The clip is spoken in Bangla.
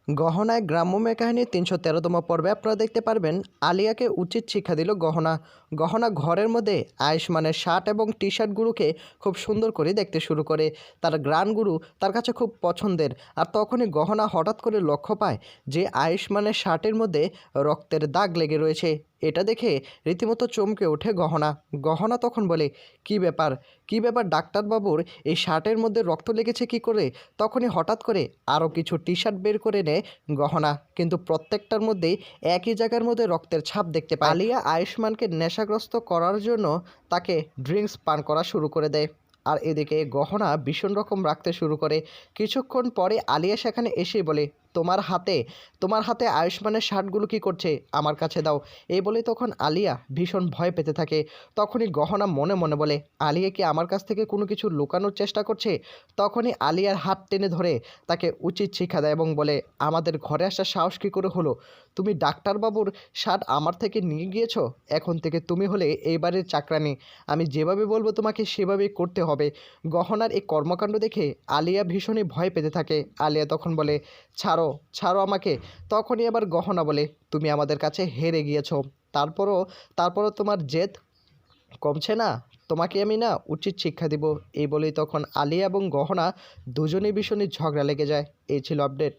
গহনায় গ্রাম্যময় কাহিনীর ৩১৩তম পর্বে আপনারা দেখতে পারবেন আলিয়াকে উচিত শিক্ষা দিল গহনা। গহনা ঘরের মধ্যে আয়ুষ্মানের শার্ট এবং টি শার্টগুলোকে খুব সুন্দর করে দেখতে শুরু করে। তার গ্রানগুলো তার কাছে খুব পছন্দের। আর তখনই গহনা হঠাৎ করে লক্ষ্য পায় যে আয়ুষ্মানের শার্টের মধ্যে রক্তের দাগ লেগে রয়েছে। এটা দেখে রীতিমতো চমকে ওঠে গহনা। গহনা তখন বলে, কী ব্যাপার, কী ব্যাপার ডাক্তারবাবুর, এই শার্টের মধ্যে রক্ত লেগেছে কী করে? তখনই হঠাৎ করে আরও কিছু টি শার্ট বের করে নেয় গহনা, কিন্তু প্রত্যেকটার মধ্যেই একই জায়গার মধ্যে রক্তের ছাপ দেখতে পায়। আলিয়া আয়ুষ্মানকে নেশাগ্রস্ত করার জন্য তাকে ড্রিঙ্কস পান করা শুরু করে দেয়। আর এদিকে গহনা ভীষণ রকম রাখতে শুরু করে। কিছুক্ষণ পরে আলিয়া সেখানে এসেই বলে, তোমার হাতে আয়ুষ্মানের শার্টগুলো কী করছে, আমার কাছে দাও। এই বলে তখন আলিয়া ভীষণ ভয় পেতে থাকে। তখনই গহনা মনে মনে বলে, আলিয়া কি আমার কাছ থেকে কোনো কিছু লুকানোর চেষ্টা করছে? তখনই আলিয়ার হাত টেনে ধরে তাকে উচিত শিক্ষা দেয় এবং বলে, আমাদের ঘরে আসার সাহস কী করে হলো? তুমি ডাক্তারবাবুর শার্ট আমার থেকে নিয়ে গিয়েছো। এখন থেকে তুমি হলে এই বাড়ির চাকরানি। আমি যেভাবে বলবো তোমাকে সেভাবেই করতে হবে। গহনার এই কর্মকাণ্ড দেখে আলিয়া ভীষণই ভয় পেতে থাকে। আলিয়া তখন বলে, ছাড়ো, ছাড়ো আমাকে। তখনই আবার গহনা বলে, তুমি আমাদের কাছে হেরে গিয়েছো। তারপরও তোমার জেদ কমছে না। তোমাকে আমি না উচিত শিক্ষা দিব। এই বলেই তখন আলিয়া এবং গহনা দুজনেই ভীষণই ঝগড়া লেগে যায়। এই ছিল আপডেট।